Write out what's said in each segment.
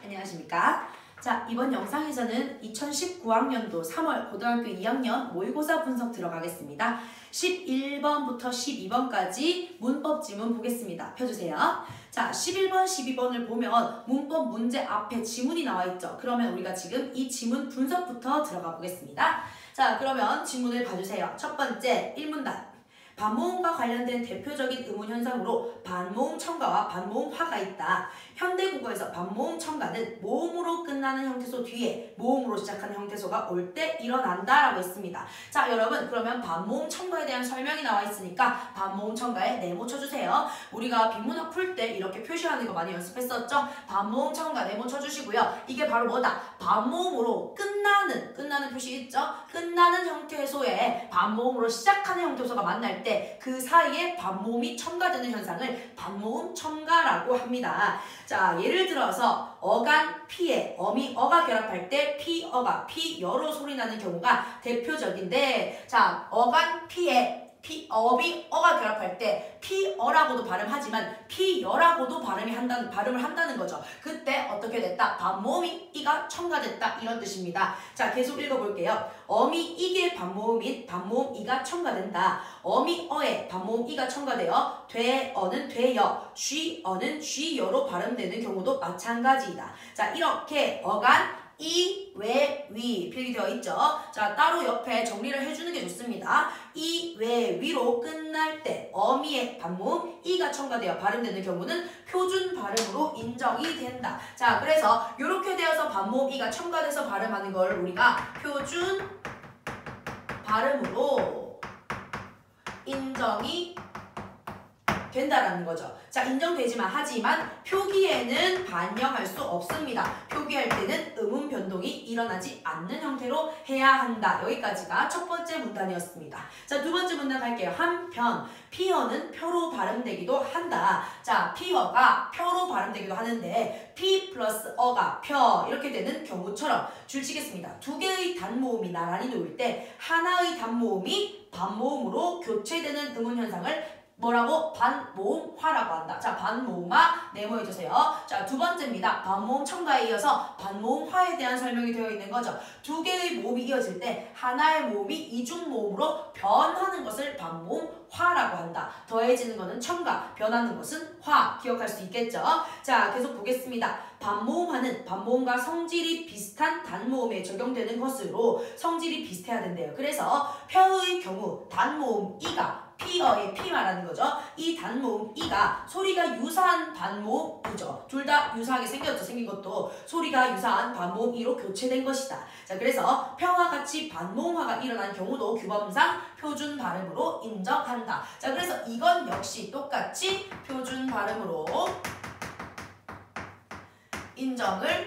안녕하십니까? 자, 이번 영상에서는 2019학년도 3월 고등학교 2학년 모의고사 분석 들어가겠습니다. 11번부터 12번까지 문법 지문 보겠습니다. 펴주세요. 자, 11번, 12번을 보면 문법 문제 앞에 지문이 나와 있죠. 그러면 우리가 지금 이 지문 분석부터 들어가 보겠습니다. 자, 그러면 지문을 봐주세요. 첫 번째, 1문단. 반모음과 관련된 대표적인 의문 현상으로 반모음 첨가와 반모음 화가 있다. 현대국어에서 반모음 첨가는 모음으로 끝나는 형태소 뒤에 모음으로 시작하는 형태소가 올 때 일어난다 라고 했습니다. 자, 여러분 그러면 반모음 첨가에 대한 설명이 나와 있으니까 반모음 첨가에 네모 쳐주세요. 우리가 빈문학 풀 때 이렇게 표시하는 거 많이 연습했었죠? 반모음 첨가 네모 쳐주시고요. 이게 바로 뭐다? 반모음으로 끝나는 표시 있죠? 끝나는 형태소에 반모음으로 시작하는 형태소가 만날 때 그 사이에 반모음이 첨가되는 현상을 반모음 첨가라고 합니다. 자, 예를 들어서 어간 피에 어미 어가 결합할 때 피어가 피여로 소리 나는 경우가 대표적인데, 자, 어간 피에 어미 어가 결합할 때 피어라고도 발음하지만 피여라고도 발음을 한다는 거죠. 그때 어떻게 됐다? 반모음이 이가 첨가됐다 이런 뜻입니다. 자, 계속 읽어볼게요. 어미 이게 반모음인 반모음 이가 첨가된다. 어미 어에 반모음 이가 첨가되어 되어는 되여, 쥐어는 쥐여로 발음되는 경우도 마찬가지이다. 자, 이렇게 어간 이, 외, 위 필기되어 있죠. 자, 따로 옆에 정리를 해주는 게 좋습니다. 이, 외, 위로 끝날 때 어미의 반모음 이가 첨가되어 발음되는 경우는 표준 발음으로 인정이 된다. 자, 그래서 이렇게 되어서 반모음 이가 첨가돼서 발음하는 걸 우리가 표준 발음으로 인정이 된다라는 거죠. 자, 인정되지만 하지만 표기에는 반영할 수 없습니다. 표기할 때는 음운 변동이 일어나지 않는 형태로 해야 한다. 여기까지가 첫 번째 문단이었습니다. 자, 두 번째 문단 갈게요. 한편 피어는 표로 발음되기도 한다. 자, 피어가 표로 발음되기도 하는데 피 플러스 어가 펴 이렇게 되는 경우처럼 줄치겠습니다. 두 개의 단모음이 나란히 놓일 때 하나의 단모음이 반모음으로 교체되는 음운 현상을 뭐라고? 반모음화라고 한다. 자, 반모음화 네모해주세요. 자, 두 번째입니다. 반모음 첨가에 이어서 반모음화에 대한 설명이 되어 있는 거죠. 두 개의 모음이 이어질 때 하나의 모음이 이중모음으로 변하는 것을 반모음화라고 한다. 더해지는 것은 첨가, 변하는 것은 화. 기억할 수 있겠죠? 자, 계속 보겠습니다. 반모음화는 반모음과 성질이 비슷한 단모음에 적용되는 것으로 성질이 비슷해야 된대요. 그래서 펴의 경우 단모음 이가 피어의 피 말하는 거죠. 이 단모음 이가 소리가 유사한 반모음이죠. 둘 다 유사하게 생겼죠. 생긴 것도 소리가 유사한 반모음 이로 교체된 것이다. 자, 그래서 펴와 같이 반모음화가 일어난 경우도 규범상 표준 발음으로 인정한다. 자, 그래서 이건 역시 똑같이 표준 발음으로 인정을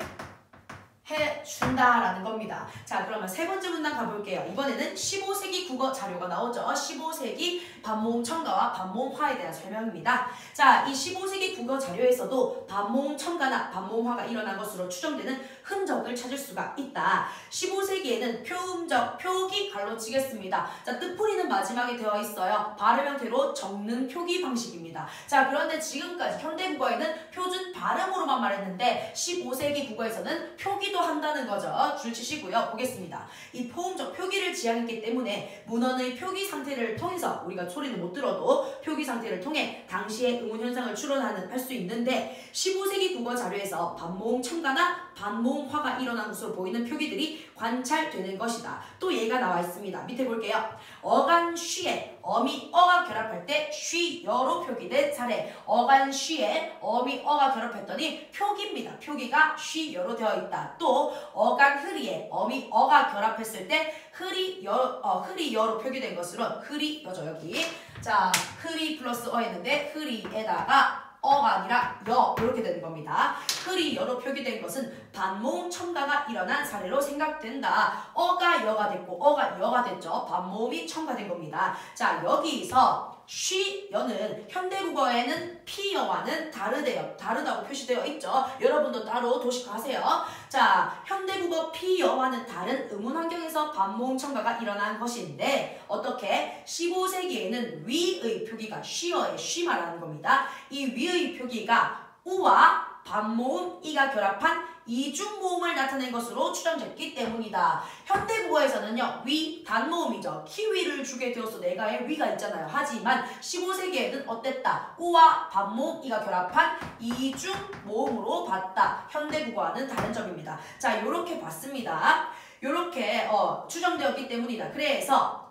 해준다라는 겁니다. 자, 그러면 세 번째 문단 가볼게요. 이번에는 15세기 국어 자료가 나오죠. 15세기 반모음 첨가와 반모음화에 대한 설명입니다. 자, 이 15세기 국어 자료에서도 반모음 첨가나 반모음화가 일어난 것으로 추정되는 흔적을 찾을 수가 있다. 15세기에는 표음적, 표기 갈로치겠습니다. 자, 뜻풀이는 마지막에 되어 있어요. 발음 형태로 적는 표기 방식입니다. 자, 그런데 지금까지 현대국어에는 표준 발음으로만 말했는데 15세기 국어에서는 표기도 한다는 거죠. 줄치시고요. 보겠습니다. 이 포음적 표기를 지향했기 때문에 문헌의 표기 상태를 통해서 우리가 소리는 못 들어도 표기 상태를 통해 당시의 음운 현상을 추론할 수 있는데 15세기 국어 자료에서 반모음 첨가나 반모음화가 일어난 것으로 보이는 표기들이 관찰되는 것이다. 또 얘가 나와 있습니다. 밑에 볼게요. 어간 쉬에 어미 어가 결합할 때 쉬여로 표기된 사례. 어간 쉬에 어미 어가 결합했더니 표기입니다. 표기가 쉬여로 되어 있다. 또 어간 흐리에 어미 어가 결합했을 때 흐리여로 표기된 것으로 흐리여죠. 여기. 자, 흐리 플러스 어 했는데 흐리에다가 어가 아니라 여 이렇게 되는 겁니다. 흐리여로 표기된 것은 반모음 첨가가 일어난 사례로 생각된다. 어가 여가 됐고 어가 여가 됐죠. 반모음이 첨가된 겁니다. 자, 여기서 쉬여는 현대국어에는 피여와는 다르다고 표시되어 있죠. 여러분도 따로 도식하세요. 자, 현대국어 피여와는 다른 음운 환경에서 반모음 첨가가 일어난 것인데 어떻게? 15세기에는 위의 표기가 쉬어의 쉬 말하는 겁니다. 이 위의 표기가 우와 반모음 이가 결합한 이중모음을 나타낸 것으로 추정됐기 때문이다. 현대국어에서는요. 위, 단모음이죠. 키위를 주게 되어서 내가의 위가 있잖아요. 하지만 15세기에는 어땠다? 우와 반모음 이가 결합한 이중모음으로 봤다. 현대국어와는 다른 점입니다. 자, 이렇게 봤습니다. 요렇게 추정되었기 때문이다. 그래서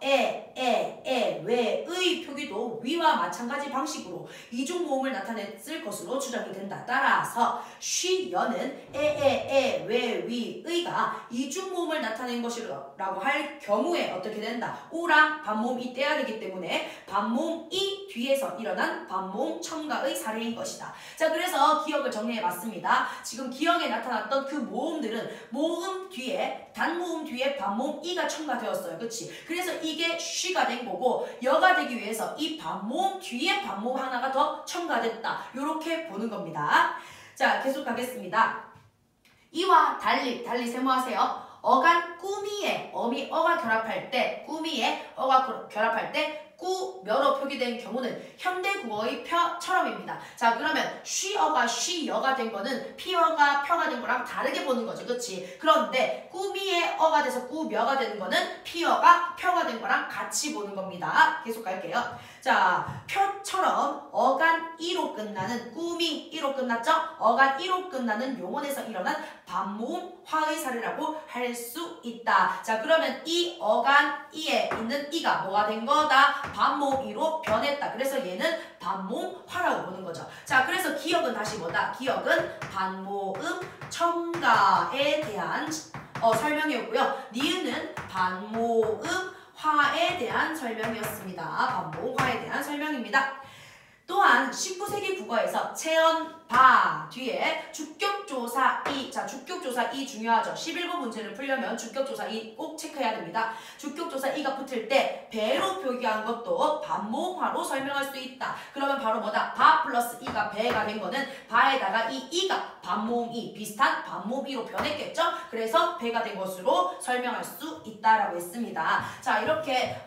외의 표기도 위와 마찬가지 방식으로 이중모음을 나타냈을 것으로 추정이 된다. 따라서 쉬여는 외위의가 이중모음을 나타낸 것이라고 할 경우에 어떻게 된다. 우랑 반모음이 떼야 되기 때문에 반모음이 뒤에서 일어난 반모음 첨가의 사례인 것이다. 자, 그래서 기억을 정리해봤습니다. 지금 기억에 나타났던 그 모음들은 모음 뒤에 단모음 뒤에 반모음 이가 첨가되었어요. 그치? 그래서 이게 쉬가 된 거고 여가 되기 위해서 이 반모음 뒤에 반모음 하나가 더 첨가됐다. 요렇게 보는 겁니다. 자, 계속 가겠습니다. 이와 달리 세모하세요. 어간 꾸미에 어미 어가 결합할 때 꾸미에 어가 결합할 때 꾸며로 표기된 경우는 현대국어의 펴처럼입니다. 자, 그러면 쉬어가 쉬여가 된 거는 피어가 펴가 된 거랑 다르게 보는 거죠. 그치? 그런데 꾸미에 어가 돼서 꾸며가 되는 거는 피어가 펴가 된 거랑 같이 보는 겁니다. 계속 갈게요. 자, 표처럼 어간 이로 끝나는 꾸미 이로 끝났죠? 어간 이로 끝나는 용언에서 일어난 반모음 화의 사례라고 할 수 있다. 자, 그러면 이 어간 이에 있는 이가 뭐가 된 거다? 반모음 이로 변했다. 그래서 얘는 반모음 화라고 보는 거죠. 자, 그래서 기억은 다시 뭐다? 기억은 반모음 첨가에 대한 설명이었고요. 니은은 반모음 화에 대한 설명이었습니다. 반모음화에 대한 설명입니다. 또한 19세기 국어에서 체언, 바 뒤에 주격조사 이. 자, 주격조사 이 중요하죠. 11번 문제를 풀려면 주격조사 이 꼭 체크해야 됩니다. 주격조사 이가 붙을 때 배로 표기한 것도 반모음화로 설명할 수 있다. 그러면 바로 뭐다? 바 플러스 이가 배가 된 거는 바에다가 이 이가 반모음 이 비슷한 반모음 이로 변했겠죠? 그래서 배가 된 것으로 설명할 수 있다라고 했습니다. 자, 이렇게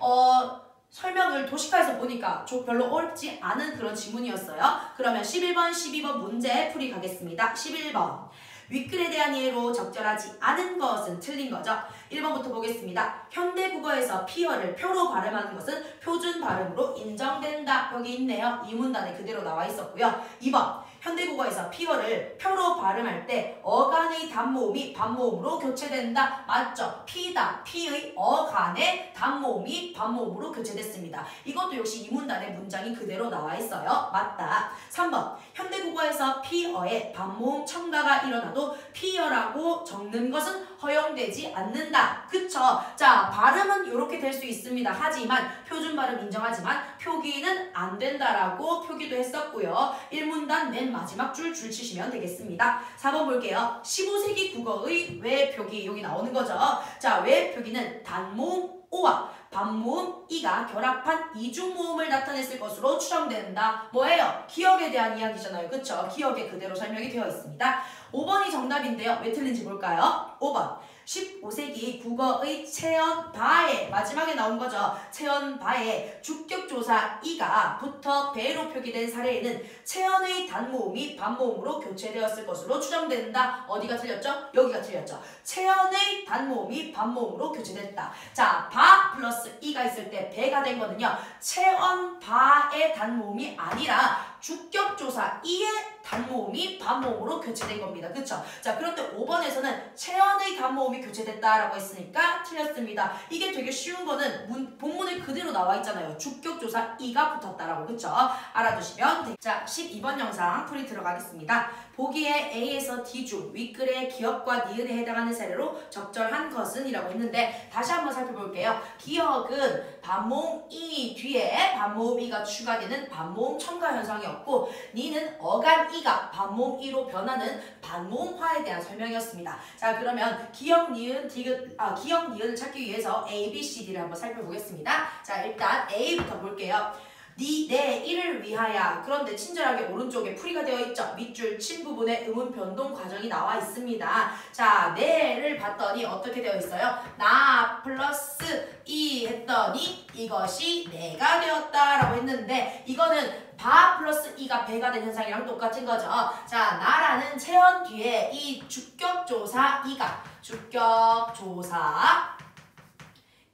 설명을 도식화해서 보니까 별로 어렵지 않은 그런 지문이었어요. 그러면 11번, 12번 문제 풀이 가겠습니다. 11번. 윗글에 대한 이해로 적절하지 않은 것은 틀린 거죠. 1번부터 보겠습니다. 현대국어에서 피어를 표로 발음하는 것은 표준 발음으로 인정된다. 여기 있네요. 이 문단에 그대로 나와 있었고요. 2번. 현대국어에서 피어를 표로 발음할 때 어간의 단모음이 반모음으로 교체된다. 맞죠? 피다. 피의 어간의 단모음이 반모음으로 교체됐습니다. 이것도 역시 이 문단에 문장이 그대로 나와 있어요. 맞다. 3번. 현대국어에서 피어에 반모음 첨가가 일어나도 피어라고 적는 것은 허용되지 않는다. 그쵸? 자, 발음은 이렇게 될 수 있습니다. 하지만 표준 발음 인정하지만 표기는 안 된다라고 표기도 했었고요. 1문단 맨 마지막 줄 치시면 되겠습니다. 4번 볼게요. 15세기 국어의 외 표기 여기 나오는 거죠. 자, 외 표기는 단모음 오와 반모음 이가 결합한 이중모음을 나타냈을 것으로 추정된다. 뭐예요? 기억에 대한 이야기잖아요. 그쵸? 기억에 그대로 설명이 되어 있습니다. 5번이 정답인데요. 왜 틀린지 볼까요? 5번. 15세기 국어의 체언 바에 마지막에 나온 거죠. 체언 바에 주격조사 이가 붙어 배로 표기된 사례에는 체언의 단모음이 반모음으로 교체되었을 것으로 추정된다. 어디가 틀렸죠? 여기가 틀렸죠. 체언의 단모음이 반모음으로 교체됐다. 자, 바 플러스 이가 있을 때 배가 된 거는요. 체언 바의 단모음이 아니라 주격조사 이의 단모음이 반모음으로 교체된 겁니다. 그쵸? 자, 그런데 5번에서는 체언의 단모음이 교체됐다라고 했으니까 틀렸습니다. 이게 되게 쉬운 거는 본문에 그대로 나와 있잖아요. 주격조사 이가 붙었다라고. 그쵸? 알아두시면 돼. 자, 12번 영상 풀이 들어가겠습니다. 보기에 A에서 D 중 윗글의 기억과 니은에 해당하는 사례로 적절한 것은 이라고 했는데 다시 한번 살펴볼게요. 기억은 반모음 이 뒤에 반모음 이가 추가되는 반모음 첨가 현상이었고 니는 어간 이가 반모음 이로 변하는 반모음화에 대한 설명이었습니다. 자, 그러면 기억 니은 기억 니은을 찾기 위해서 A, B, C, D를 한번 살펴보겠습니다. 자, 일단 A부터 볼게요. 내 이를 위하여. 그런데 친절하게 오른쪽에 풀이가 되어 있죠. 밑줄 친 부분에 음운 변동 과정이 나와 있습니다. 자, 내를 봤더니 어떻게 되어 있어요? 나 플러스 이 했더니 이것이 내가 되었다라고 했는데 이거는 바 플러스 이가 배가 된 현상이랑 똑같은 거죠. 자, 나라는 체언 뒤에 이 주격조사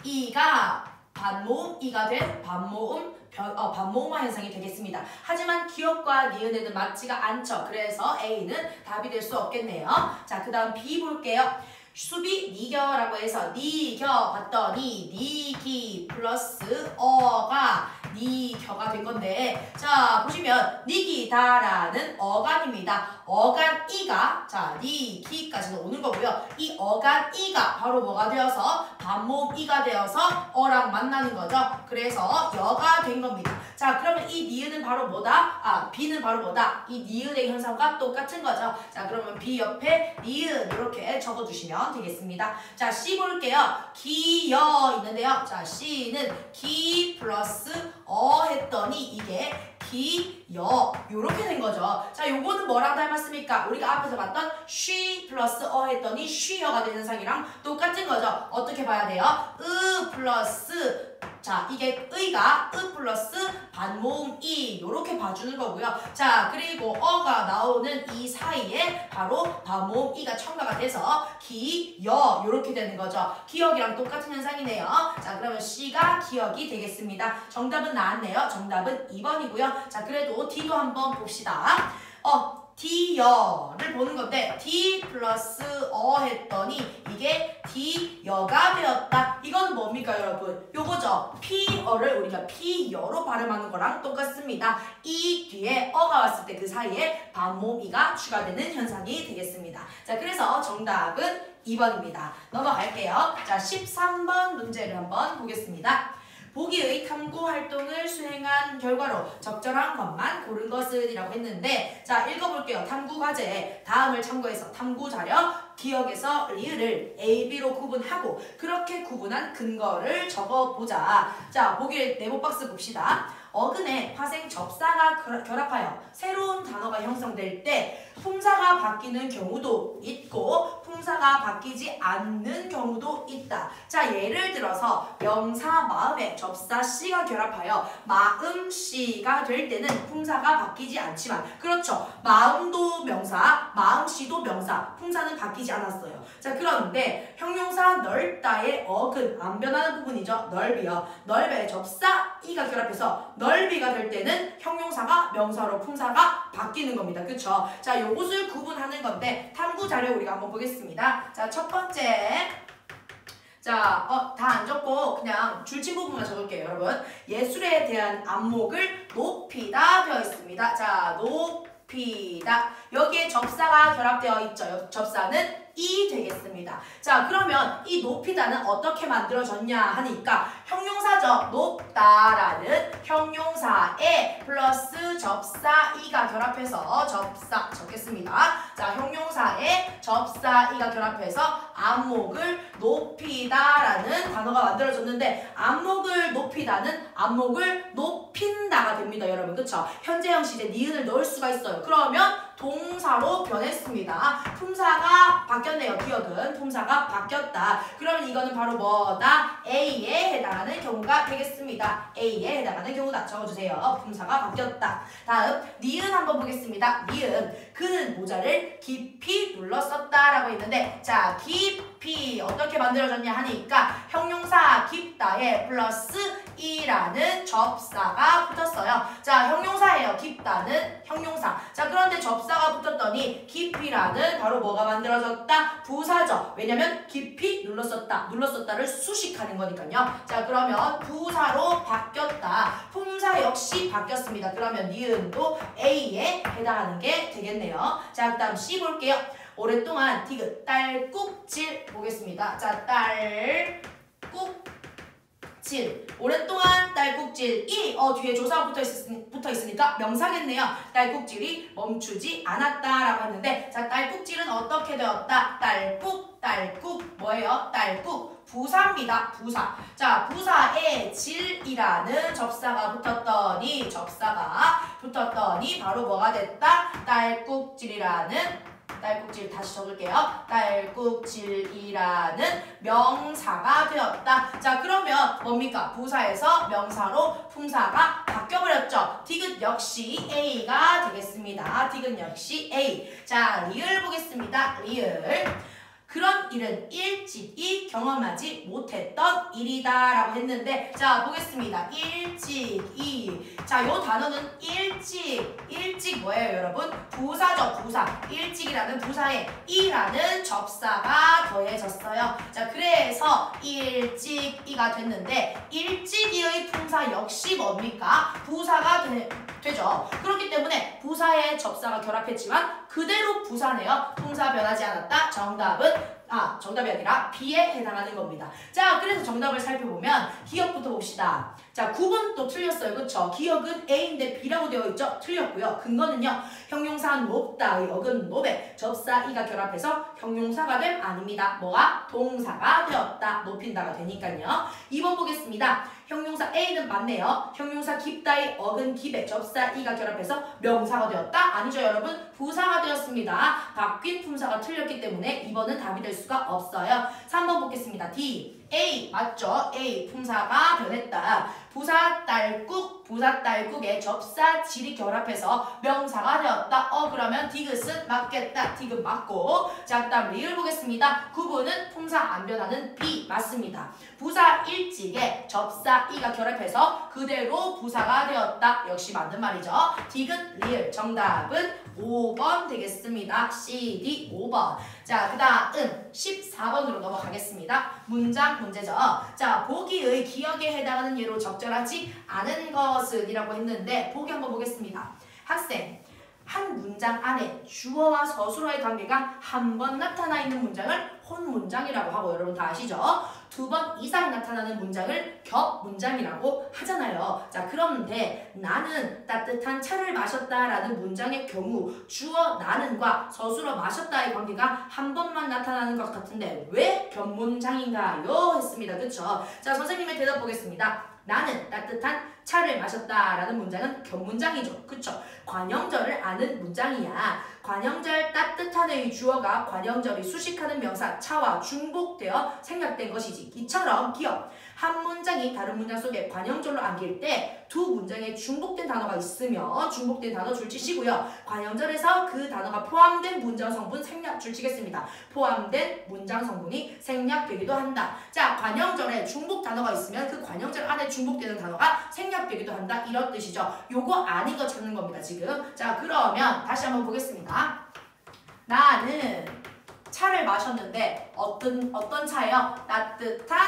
이가 반모음 이가 된 반모음화 현상이 되겠습니다. 하지만 기억과 니은에는 맞지가 않죠. 그래서 A는 답이 될 수 없겠네요. 자, 그 다음 B 볼게요. 수비 니겨라고 해서 니겨 봤더니 니기 플러스 어가 니겨가 된 건데, 자 보시면 니기다라는 어간입니다. 어간 이가 자 니기까지는 오는 거고요. 이 어간 이가 바로 뭐가 되어서 반모음 이가 되어서 어랑 만나는 거죠. 그래서 여가 된 겁니다. 자, 그러면 이 니은은 바로 뭐다? B는 바로 뭐다? 이 니은의 현상과 똑같은 거죠. 자, 그러면 B 옆에 니은 이렇게 적어주시면 되겠습니다. 자, C 볼게요. 기여 있는데요. 자, C는 기 플러스 했더니 이게 기여 요렇게 된 거죠. 자, 요거는 뭐랑 닮았습니까? 우리가 앞에서 봤던 쉬 플러스 했더니 쉬어가 되는 현상이랑 똑같은 거죠. 어떻게 봐야 돼요? 플러스 자, 이게 의가 플러스 반모음 이 요렇게 봐주는 거고요. 자, 그리고 어가 나오는 이 사이에 바로 반모음 이가 첨가가 돼서 기여 요렇게 되는 거죠. 기억이랑 똑같은 현상이네요. 자, 그러면 C가 기억이 되겠습니다. 정답은 나왔네요. 정답은 2번이고요. 자, 그래도 D도 한번 봅시다. D여를 보는 건데 D 플러스 했더니 이게 D여가 되었다. 이건 뭡니까 여러분? 요거죠. P어를 우리가 P여로 발음하는 거랑 똑같습니다. 이 뒤에 어가 왔을 때 그 사이에 반모음이가 추가되는 현상이 되겠습니다. 자, 그래서 정답은 2번입니다. 넘어갈게요. 자, 13번 문제를 한번 보겠습니다. 보기의 탐구 활동을 수행한 결과로 적절한 것만 고른 것은 이라고 했는데, 자, 읽어볼게요. 탐구 과제 다음을 참고해서 탐구 자료 기억에서 리을을 A, B로 구분하고 그렇게 구분한 근거를 적어보자. 자, 보기 네모 박스 봅시다. 어근에 파생 접사가 결합하여 새로운 단어가 형성될 때 품사가 바뀌는 경우도 있고 품사가 바뀌지 않는 경우도 있다. 자, 예를 들어서 명사 마음에 접사 씨가 결합하여 마음 씨가 될 때는 품사가 바뀌지 않지만, 그렇죠, 마음도 명사, 마음 씨도 명사, 품사는 바뀌지 않았어요. 자, 그런데 형용사 넓다의 어근 안 변하는 부분이죠. 넓이요. 넓에 접사 이가 결합해서 넓이가 될 때는 형용사가 명사로 품사가 바뀌는 겁니다. 그쵸? 자, 요것을 구분하는 건데 탐구 자료 우리가 한번 보겠습니다. 자, 첫 번째. 자, 다 안 적고 그냥 줄친 부분만 적을게요, 여러분. 예술에 대한 안목을 높이다 되어 있습니다. 자, 높이다. 여기에 접사가 결합되어 있죠. 접사는 이 되겠습니다. 자, 그러면 이 높이다는 어떻게 만들어졌냐 하니까 형용사죠. 높다라는 형용사에 플러스 접사 이가 결합해서 접사 적겠습니다. 자, 형용사에 접사 이가 결합해서 안목을 높이다라는 단어가 만들어졌는데, 안목을 높이다는 안목을 높인다가 됩니다, 여러분. 그쵸? 현재형 시제 니은을 넣을 수가 있어요. 그러면 동사로 변했습니다. 품사가 바뀌었네요. 기억은 품사가 바뀌었다. 그러면 이거는 바로 뭐다? A에 해당하는 경우가 되겠습니다. A에 해당하는 경우다. 적어주세요. 품사가 바뀌었다. 다음 니은 한번 보겠습니다. 니은. 그는 모자를 깊이 눌렀었다 라고 했는데, 자, 깊이 어떻게 만들어졌냐 하니까 형용사 깊다에 플러스 이라는 접사가 붙었어요. 자, 형용사예요. 깊다는 형용사. 자, 그런데 접사가 붙었더니 깊이라는 바로 뭐가 만들어졌다? 부사죠. 왜냐면 깊이 눌렀었다. 눌렀었다를 수식하는 거니까요. 자, 그러면 부사로 바뀌었다. 품사 역시 바뀌었습니다. 그러면 니은도 A에 해당하는 게 되겠네요. 자, 그 다음 C 볼게요. 오랫동안 디귿 딸꾹질 보겠습니다. 자, 딸꾹질. 오랫동안 딸꾹질. 이 뒤에 조사가 붙어 있으니까 명사겠네요. 딸꾹질이 멈추지 않았다라고 했는데, 자, 딸꾹질은 어떻게 되었다? 딸꾹, 딸꾹. 뭐예요? 딸꾹. 부사입니다. 부사. 자, 부사에 질이라는 접사가 붙었더니 바로 뭐가 됐다? 딸꾹질이라는 딸꾹질 다시 적을게요. 딸꾹질이라는 명사가 되었다. 자, 그러면 뭡니까? 부사에서 명사로 품사가 바뀌어버렸죠. 디귿 역시 A가 되겠습니다. 디귿 역시 A. 자, 리을 보겠습니다. 리을. 그런 일은 일찍이 경험하지 못했던 일이다 라고 했는데, 자, 보겠습니다. 일찍이. 자, 요 단어는 일찍 뭐예요, 여러분? 부사죠, 부사. 일찍이라는 부사에 이라는 접사가 더해졌어요. 자, 그래서 일찍이가 됐는데, 일찍이의 품사 역시 뭡니까? 부사가 되죠. 그렇기 때문에 부사에 접사가 결합했지만 그대로 부사네요. 품사 변하지 않았다. 정답이 아니라 B에 해당하는 겁니다. 자, 그래서 정답을 살펴보면 기억부터 봅시다. 자, 9번 또 틀렸어요. 그쵸? 기억은 A인데 B라고 되어 있죠? 틀렸고요. 근거는요. 형용사 높다의 어근 높에 접사 이가 결합해서 형용사가 됨 아닙니다. 뭐가? 동사가 되었다. 높인다가 되니까요. 2번 보겠습니다. 형용사 A는 맞네요. 형용사 깊다의 어근 깊에 접사 이가 결합해서 명사가 되었다? 아니죠, 여러분? 부사가 되었습니다. 바뀐 품사가 틀렸기 때문에 2번은 답이 될 수가 없어요. 3번 보겠습니다. D. A 맞죠? A 품사가 변했다. 부사 딸꾹에 접사 질이 결합해서 명사가 되었다. 그러면 디귿은 맞겠다. 디귿 맞고. 자, 그다음 리을 보겠습니다. 9번은 품사 안 변하는 B 맞습니다. 부사 일찍에 접사 이가 결합해서 그대로 부사가 되었다. 역시 맞는 말이죠. 디귿 리을. 정답은 5번 되겠습니다. C, D 5번. 자, 그 다음 14번으로 넘어가겠습니다. 문장 문제죠. 자, 보기의 기억에 해당하는 예로 적절하지 않은 것은 이라고 했는데 보기 한번 보겠습니다. 학생, 한 문장 안에 주어와 서술어의 관계가 한 번 나타나 있는 문장을 혼문장이라고 하고, 여러분 다 아시죠? 2번 이상 나타나는 문장을 겹문장이라고 하잖아요. 자, 그런데 나는 따뜻한 차를 마셨다라는 문장의 경우 주어 나는과 서술어 마셨다의 관계가 한 번만 나타나는 것 같은데 왜 겹문장인가요? 했습니다. 그쵸? 자, 선생님의 대답 보겠습니다. 나는 따뜻한 차를 마셨다라는 문장은 겹문장이죠. 그쵸? 관형절을 아는 문장이야. 관형절 따뜻한의 주어가 관형절이 수식하는 명사 차와 중복되어 생략된 것이지. 이처럼 기억. 한 문장이 다른 문장 속에 관형절로 안길 때 두 문장에 중복된 단어가 있으면 중복된 단어 줄치시고요. 관형절에서 그 단어가 포함된 문장 성분 생략 줄치겠습니다. 포함된 문장 성분이 생략되기도 한다. 자, 관형절에 중복 단어가 있으면 그 관형절 안에 중복되는 단어가 생략되기도 한다. 이런 뜻이죠. 요거 아닌 거 찾는 겁니다, 지금. 자, 그러면 다시 한번 보겠습니다. 나는 차를 마셨는데 어떤 차예요? 따뜻한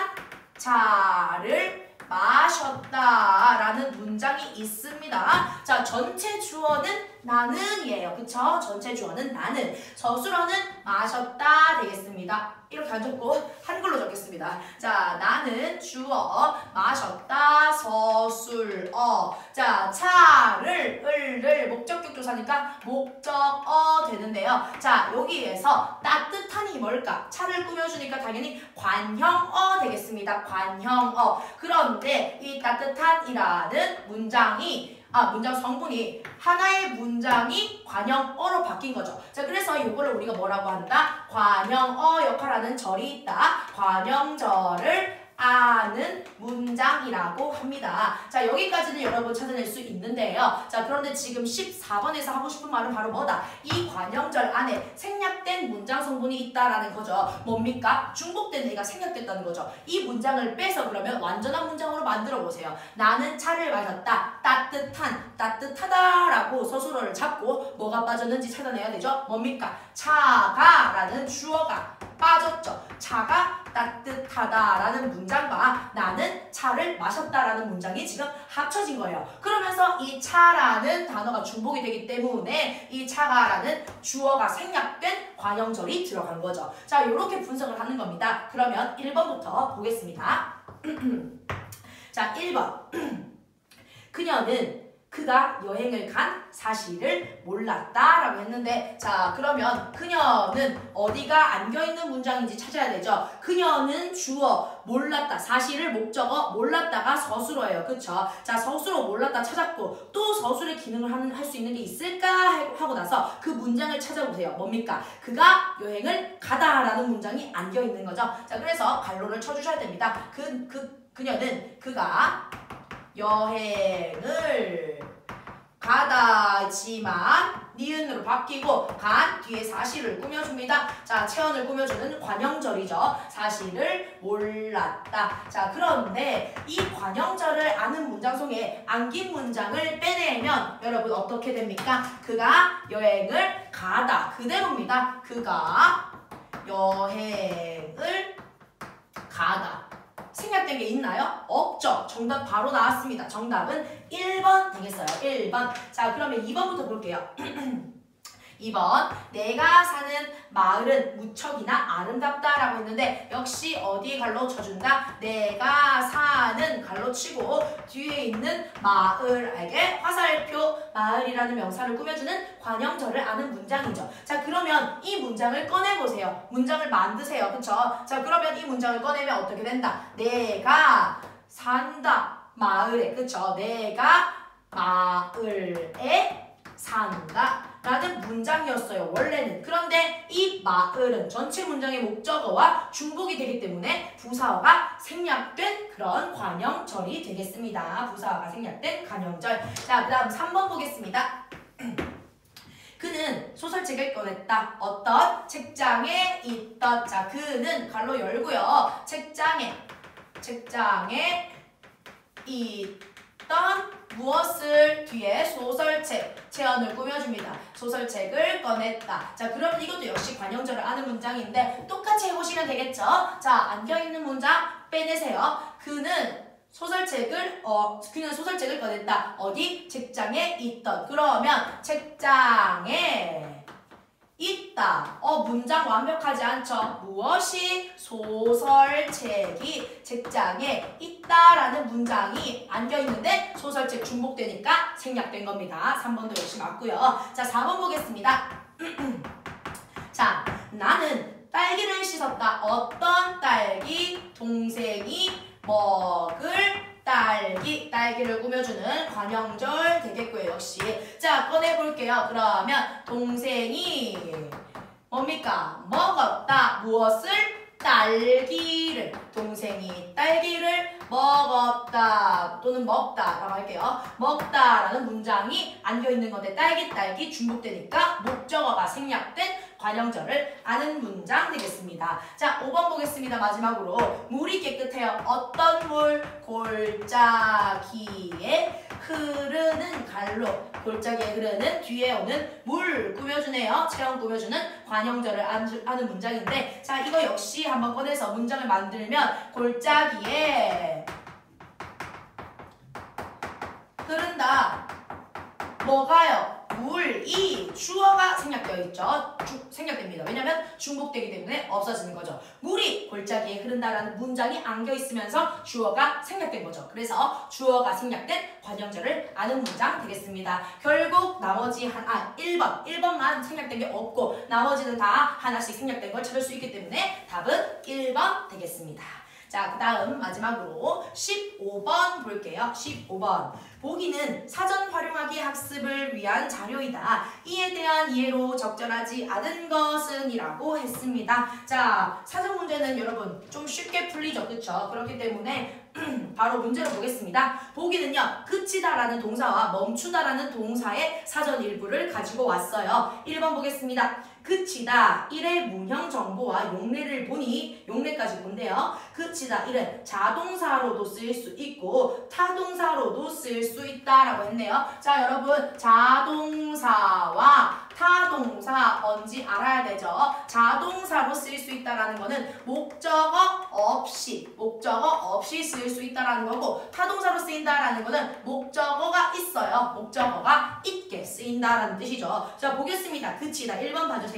차를 마셨다라는 문장이 있습니다. 자, 전체 주어는 나는이에요. 그쵸? 전체 주어는 나는. 서술어는 마셨다 되겠습니다. 이렇게 안 적고 한글로 적겠습니다. 자, 나는 주어, 마셨다, 서술어. 자, 차를, 을 목적격 조사니까 목적어 되는데요. 자, 여기에서 따뜻한이 뭘까? 차를 꾸며주니까 당연히 관형어 되겠습니다. 관형어. 그런데 이 따뜻한이라는 문장 성분이 하나의 문장이 관형어로 바뀐 거죠. 자, 그래서 이거를 우리가 뭐라고 한다? 관형어 역할하는 절이 있다. 관형절을 아는 문장이라고 합니다. 자, 여기까지는 여러분 찾아낼 수 있는데요. 자, 그런데 지금 14번에서 하고 싶은 말은 바로 뭐다? 이 관형절 안에 생략된 문장 성분이 있다라는 거죠. 뭡니까? 중복된 얘가 생략됐다는 거죠. 이 문장을 빼서 그러면 완전한 문장으로 만들어 보세요. 나는 차를 마셨다. 따뜻하다라고 서술어를 잡고 뭐가 빠졌는지 찾아내야 되죠. 뭡니까? 차가라는 주어가 빠졌죠. 차가 따뜻하다라는 문장과 나는 차를 마셨다라는 문장이 지금 합쳐진 거예요. 그러면서 이 차라는 단어가 중복이 되기 때문에 이 차가라는 주어가 생략된 관형절이 들어간 거죠. 자, 이렇게 분석을 하는 겁니다. 그러면 1번부터 보겠습니다. 자, 1번. 그녀는 그가 여행을 간 사실을 몰랐다라고 했는데 자 그러면 그녀는 어디가 안겨있는 문장인지 찾아야 되죠. 그녀는 주어 몰랐다 사실을 목적어 몰랐다가 서술어예요. 그쵸? 자 서술어 몰랐다 찾았고 또 서술의 기능을 할 수 있는 게 있을까 하고 나서 그 문장을 찾아보세요. 뭡니까? 그가 여행을 가다라는 문장이 안겨있는 거죠. 자 그래서 갈로를 쳐주셔야 됩니다. 그녀는 그가 여행을 가다지만 니은으로 바뀌고 간 뒤에 사실을 꾸며줍니다. 자 체언을 꾸며주는 관형절이죠. 사실을 몰랐다. 자 그런데 이 관형절을 아는 문장 속에 안긴 문장을 빼내면 여러분 어떻게 됩니까? 그가 여행을 가다 그대로입니다. 그가 여행을 가다. 생략된 게 있나요? 없죠. 정답 바로 나왔습니다. 정답은 1번 되겠어요. 1번. 자, 그러면 2번부터 볼게요. 2번. 내가 사는 마을은 무척이나 아름답다라고 했는데 역시 어디에 갈로 쳐준다? 내가 사는 갈로 치고 뒤에 있는 마을에게 화살표 마을이라는 명사를 꾸며주는 관형절을 아는 문장이죠. 자 그러면 이 문장을 꺼내보세요. 문장을 만드세요. 그쵸? 자 그러면 이 문장을 꺼내면 어떻게 된다? 내가 산다 마을에 그쵸? 내가 마을에 산다 라는 문장이었어요. 원래는. 그런데 이 마을은 전체 문장의 목적어와 중복이 되기 때문에 부사어가 생략된 그런 관형절이 되겠습니다. 부사어가 생략된 관형절. 자, 그 다음 3번 보겠습니다. 그는 소설책을 꺼냈다. 어떤? 책장에 있던. 자, 그는 갈로 열고요. 책장에 있던 무엇을 뒤에 소설책, 체언을 꾸며줍니다. 소설책을 꺼냈다. 자, 그러면 이것도 역시 관형절을 아는 문장인데 똑같이 해보시면 되겠죠? 자, 안겨있는 문장 빼내세요. 그는 소설책을 꺼냈다. 어디? 책장에 있던. 그러면 책장에 있다. 문장 완벽하지 않죠? 무엇이? 소설책이 책장에 있다라는 문장이 안겨있는데 소설책 중복되니까 생략된 겁니다. 3번도 역시 맞고요. 자, 4번 보겠습니다. 자, 나는 딸기를 씻었다. 어떤 딸기? 동생이 먹을 딸기를 꾸며주는 관형절 되겠고요. 역시 자 꺼내볼게요. 그러면 동생이 뭡니까? 먹었다. 무엇을? 딸기를. 동생이 딸기를 먹었다 또는 먹다라고 할게요. 먹다라는 문장이 안겨있는 건데 딸기 중복되니까 목적어가 생략된 관형절을 아는 문장 되겠습니다. 자, 5번 보겠습니다. 마지막으로 물이 깨끗해요. 어떤 물? 골짜기에 흐르는 갈로. 골짜기에 흐르는 뒤에 오는 물 꾸며주네요. 체험 꾸며주는 관형절을 아는 문장인데 자, 이거 역시 한번 꺼내서 문장을 만들면 골짜기에 흐른다. 뭐가요? 물이 주어가 생략되어 있죠. 생략됩니다. 왜냐하면 중복되기 때문에 없어지는 거죠. 물이 골짜기에 흐른다라는 문장이 안겨 있으면서 주어가 생략된 거죠. 그래서 주어가 생략된 관형절을 아는 문장 되겠습니다. 결국 나머지 1번만 생략된 게 없고 나머지는 다 하나씩 생략된 걸 찾을 수 있기 때문에 답은 1번 되겠습니다. 자, 그 다음 마지막으로 15번 볼게요. 15번. 보기는 사전 활용하기 학습을 위한 자료이다. 이에 대한 이해로 적절하지 않은 것은 이라고 했습니다. 자, 사전 문제는 여러분 좀 쉽게 풀리죠. 그쵸? 그렇기 때문에 바로 문제를 보겠습니다. 보기는요. 그치다라는 동사와 멈추다라는 동사의 사전 일부를 가지고 왔어요. 1번 보겠습니다. 그치다. 1의 문형 정보와 용례를 보니 용례까지 본대요. 그치다. 1은 자동사로도 쓰일 수 있고 타동사로도 쓰일 수 있다라고 했네요. 자, 여러분 자동사와 타동사 뭔지 알아야 되죠. 자동사로 쓰일 수 있다라는 거는 목적어 없이 쓰일 수 있다라는 거고 타동사로 쓰인다라는 거는 목적어가 있어요. 목적어가 있게 쓰인다라는 뜻이죠. 자, 보겠습니다. 그치다. 1번 봐주세요.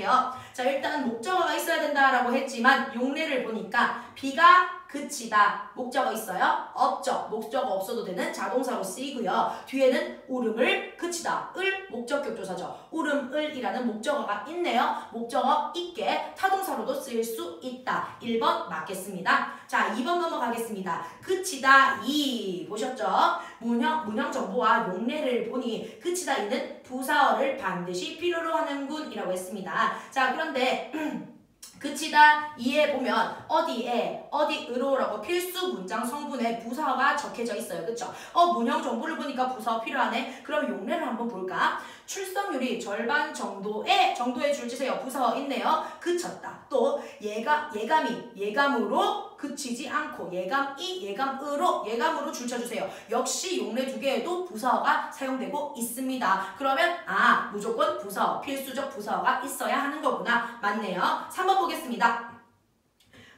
자, 일단 목적어가 있어야 된다라고 했지만 용례를 보니까 비가 그치다. 목적어 있어요? 없죠. 목적어 없어도 되는 자동사로 쓰이고요. 뒤에는 울음을 그치다. 을 목적격조사죠. 울음을이라는 목적어가 있네요. 목적어 있게 타동사로도 쓰일 수 있다. 1번 맞겠습니다. 자, 2번 넘어가겠습니다. 그치다 이 보셨죠? 문형 정보와 용례를 보니 그치다 이는 부사어를 반드시 필요로 하는군 이라고 했습니다. 자, 그런데 그치다 이에 보면 어디에 어디으로라고 필수 문장 성분에 부사어가 적혀져 있어요. 그쵸? 문형 정보를 보니까 부사어 필요하네. 그럼 용례를 한번 볼까? 출석률이 절반 정도의 줄지세요. 부사어 있네요. 그쳤다. 또 예감으로 그치지 않고 예감으로 줄쳐주세요. 역시 용례 두 개에도 부사어가 사용되고 있습니다. 그러면 무조건 부사어, 필수적 부사어가 있어야 하는 거구나. 맞네요. 3번 보겠습니다.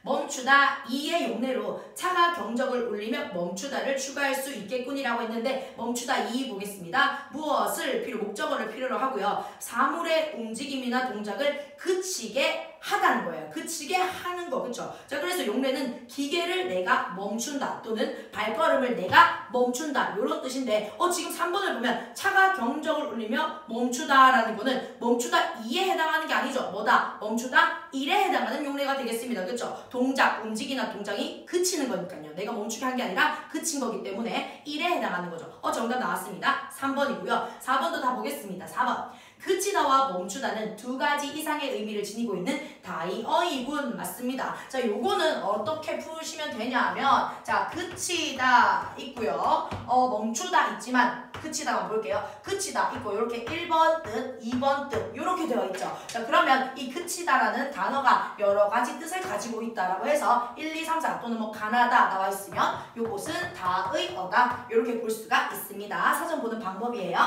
멈추다 이의 용례로 차가 경적을 울리며 멈추다를 추가할 수 있겠군이라고 했는데 멈추다 이 보겠습니다. 무엇을 목적어를 필요로 하고요. 사물의 움직임이나 동작을 그치게 하다는 거예요. 그치게 하는 거. 그쵸? 자, 그래서 용례는 기계를 내가 멈춘다 또는 발걸음을 내가 멈춘다 이런 뜻인데 지금 3번을 보면 차가 경적을 울리며 멈추다라는 거는 멈추다 2에 해당하는 게 아니죠. 뭐다? 멈추다 1에 해당하는 용례가 되겠습니다. 그쵸? 동작, 움직이나 동작이 그치는 거니까요. 내가 멈추게 한 게 아니라 그친 거기 때문에 1에 해당하는 거죠. 정답 나왔습니다. 3번이고요. 4번도 다 보겠습니다. 4번. 그치다와 멈추다는 두 가지 이상의 의미를 지니고 있는 다이어이군. 맞습니다. 자, 요거는 어떻게 푸시면 되냐면 자, 그치다 있고요. 멈추다 있지만 그치다만 볼게요. 그치다 있고 이렇게 1번 뜻, 2번 뜻 이렇게 되어 있죠. 자, 그러면 이 그치다라는 단어가 여러 가지 뜻을 가지고 있다라고 해서 1, 2, 3, 4 또는 뭐 가나다 나와 있으면 요것은 다의어다 이렇게 볼 수가 있습니다. 사전 보는 방법이에요.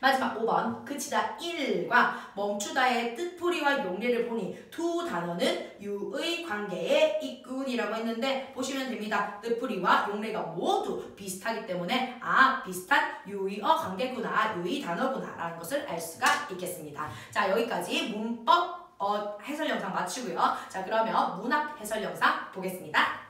마지막 5번 그치다 1과 멈추다의 뜻풀이와 용례를 보니 두 단어는 유의 관계에 있군이라고 했는데 보시면 됩니다. 뜻풀이와 용례가 모두 비슷하기 때문에 비슷한 유의어 관계구나, 유의 단어구나 라는 것을 알 수가 있겠습니다. 자, 여기까지 문법 해설 영상 마치고요. 자, 그러면 문학 해설 영상 보겠습니다.